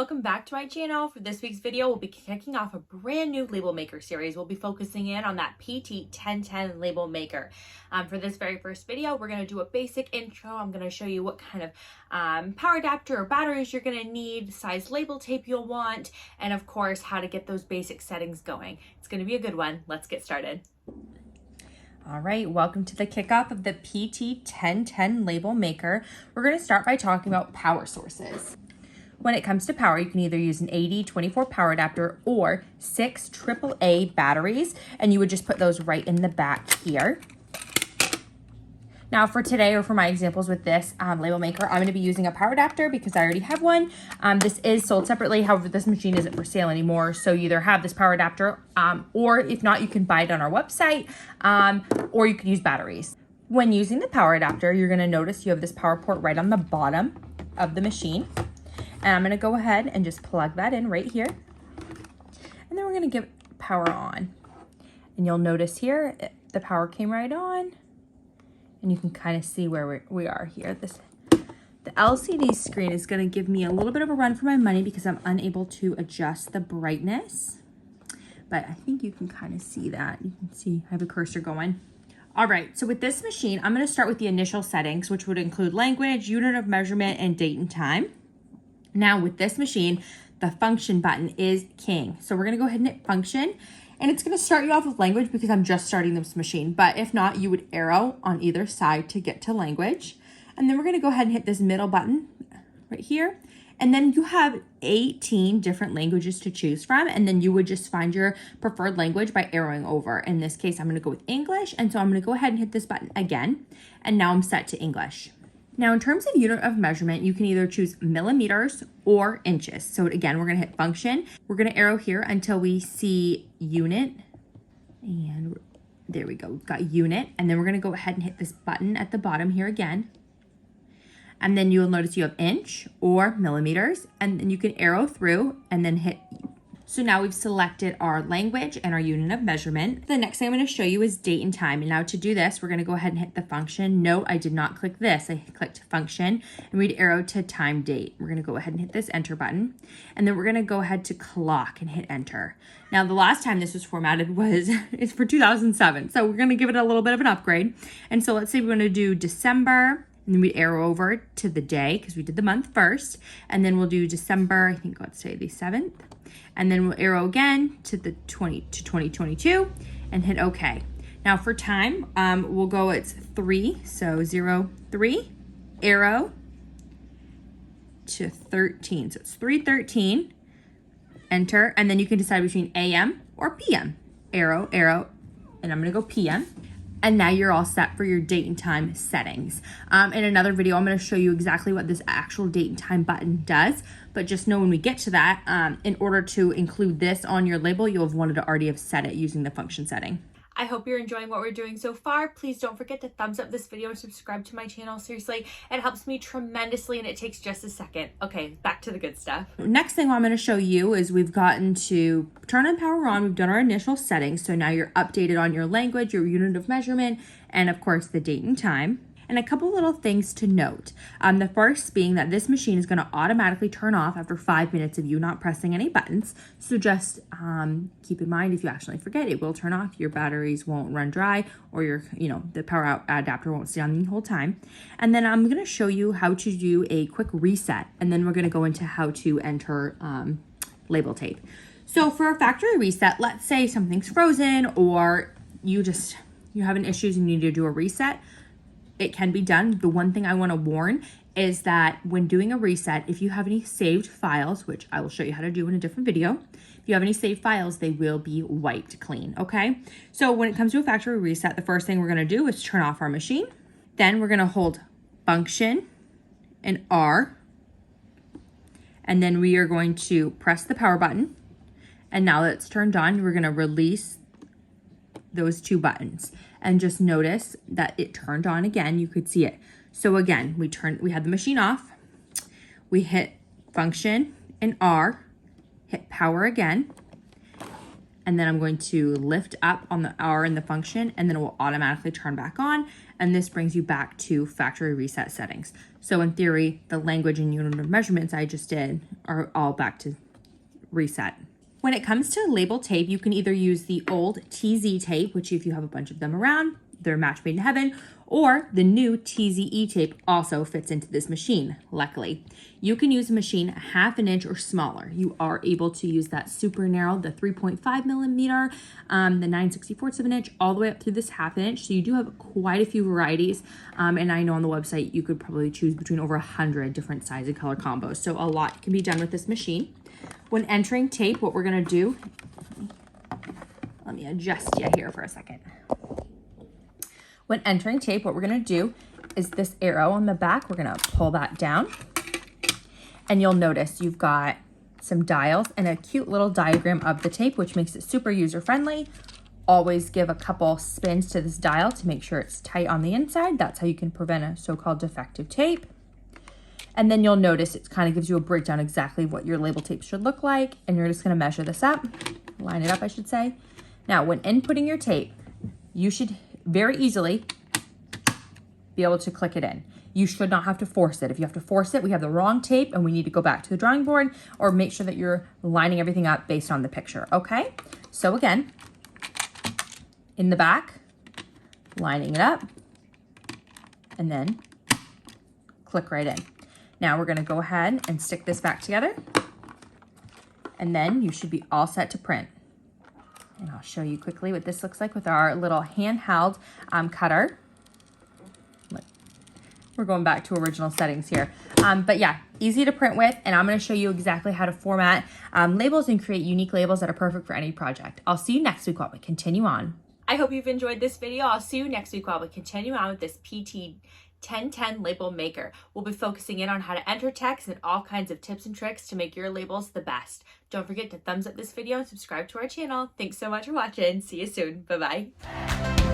welcome back to my channel. For this week's video, we'll be kicking off a brand new label maker series. We'll be focusing in on that PT1010 Label Maker. For this very first video, we're going to do a basic intro. I'm going to show you what kind of power adapter or batteries you're going to need, size label tape you'll want, and of course, how to get those basic settings going. It's going to be a good one. Let's get started. All right, welcome to the kickoff of the PT1010 Label Maker. We're going to start by talking about power sources. When it comes to power, you can either use an 80/24 power adapter or 6 AAA batteries, and you would just put those right in the back here. Now for today, or for my examples with this label maker, I'm going to be using a power adapter because I already have one. This is sold separately, however, this machine isn't for sale anymore, so you either have this power adapter, or if not, you can buy it on our website, or you can use batteries. When using the power adapter, you're going to notice you have this power port right on the bottom of the machine. And I'm going to go ahead and just plug that in right here. And then we're going to give power on. And you'll notice here, the power came right on. And you can kind of see where we are here. The LCD screen is going to give me a little bit of a run for my money because I'm unable to adjust the brightness. But I think you can kind of see that. You can see I have a cursor going. All right, so with this machine, I'm going to start with the initial settings, which would include language, unit of measurement, and date and time. Now with this machine, the function button is king. So we're gonna go ahead and hit function, and it's gonna start you off with language because I'm just starting this machine. But if not, you would arrow on either side to get to language. And then we're gonna go ahead and hit this middle button right here. And then you have 18 different languages to choose from. And then you would just find your preferred language by arrowing over. In this case, I'm gonna go with English. And so I'm gonna go ahead and hit this button again. And now I'm set to English. Now, in terms of unit of measurement, you can either choose millimeters or inches. So again, we're gonna hit function. We're gonna arrow here until we see unit. And there we go, we've got unit. And then we're gonna go ahead and hit this button at the bottom here again. And then you'll notice you have inch or millimeters. And then you can arrow through and then hit. So now we've selected our language and our unit of measurement. The next thing I'm going to show you is date and time. And now to do this, we're going to go ahead and hit the function. Note, I did not click this. I clicked function and we'd arrow to time date. We're going to go ahead and hit this enter button. And then we're going to go ahead to clock and hit enter. Now the last time this was formatted it's for 2007. So we're going to give it a little bit of an upgrade. And so let's say we want to do December. And then we'd arrow over to the day because we did the month first. And then we'll do December, I think let's say the 7th. And then we'll arrow again to the 2022 and hit OK. Now for time, we'll go, it's 3, so 0, 3, arrow to 13. So it's 3:13, enter, and then you can decide between AM or PM. Arrow, arrow, and I'm gonna go PM. And now you're all set for your date and time settings. In another video, I'm going to show you exactly what this actual date and time button does. But just know when we get to that, in order to include this on your label, you'll have wanted to already have set it using the function setting. I hope you're enjoying what we're doing so far. Please don't forget to thumbs up this video and subscribe to my channel. Seriously, it helps me tremendously and it takes just a second. Okay, back to the good stuff. Next thing I'm going to show you is we've gotten to turn on power on. We've done our initial settings. So now you're updated on your language, your unit of measurement, and of course the date and time. And a couple little things to note. The first being that this machine is going to automatically turn off after 5 minutes of you not pressing any buttons. So just keep in mind, if you actually forget, it will turn off. Your batteries won't run dry, or the power adapter won't stay on the whole time. And then I'm going to show you how to do a quick reset. And then we're going to go into how to enter label tape. So for a factory reset, let's say something's frozen or you're having issues and you need to do a reset. It can be done. The one thing I want to warn is that when doing a reset, if you have any saved files, which I will show you how to do in a different video, if you have any saved files, they will be wiped clean, okay? So when it comes to a factory reset, the first thing we're going to do is turn off our machine. Then we're going to hold function and R, and then we are going to press the power button. And now that it's turned on, we're going to release those two buttons. And just notice that it turned on again. You could see it. So again, we had the machine off. We hit function and R, hit power again. and then I'm going to lift up on the hour and the function, and then it will automatically turn back on. And this brings you back to factory reset settings. So in theory, the language and unit of measurements I just did are all back to reset. When it comes to label tape, you can either use the old TZ tape, which if you have a bunch of them around, they're match made in heaven, or the new TZE tape also fits into this machine, luckily. You can use a machine 1/2 inch or smaller. You are able to use that super narrow, the 3.5 millimeter, the 9/64 of an inch, all the way up through this 1/2 inch. So you do have quite a few varieties. And I know on the website, you could probably choose between over 100 different size and color combos. So a lot can be done with this machine. When entering tape, what we're gonna do, let me adjust you here for a second. When entering tape, what we're gonna do is this arrow on the back, we're gonna pull that down, and you'll notice you've got some dials and a cute little diagram of the tape, which makes it super user-friendly. Always give a couple spins to this dial to make sure it's tight on the inside. That's how you can prevent a so-called defective tape. And then you'll notice it kind of gives you a breakdown exactly what your label tape should look like. And you're just gonna measure this up, line it up, I should say. Now, when inputting your tape, you should very easily be able to click it in. You should not have to force it. If you have to force it, we have the wrong tape and we need to go back to the drawing board, or make sure that you're lining everything up based on the picture, okay? So again, in the back, lining it up, and then click right in. Now we're gonna go ahead and stick this back together, and then you should be all set to print. And I'll show you quickly what this looks like with our little handheld cutter. We're going back to original settings here. But yeah, easy to print with, and I'm gonna show you exactly how to format labels and create unique labels that are perfect for any project. I'll see you next week while we continue on. I hope you've enjoyed this video. I'll see you next week while we continue on with this PT1010 Label Maker. We'll be focusing in on how to enter text and all kinds of tips and tricks to make your labels the best. Don't forget to thumbs up this video and subscribe to our channel. Thanks so much for watching. See you soon. Bye-bye.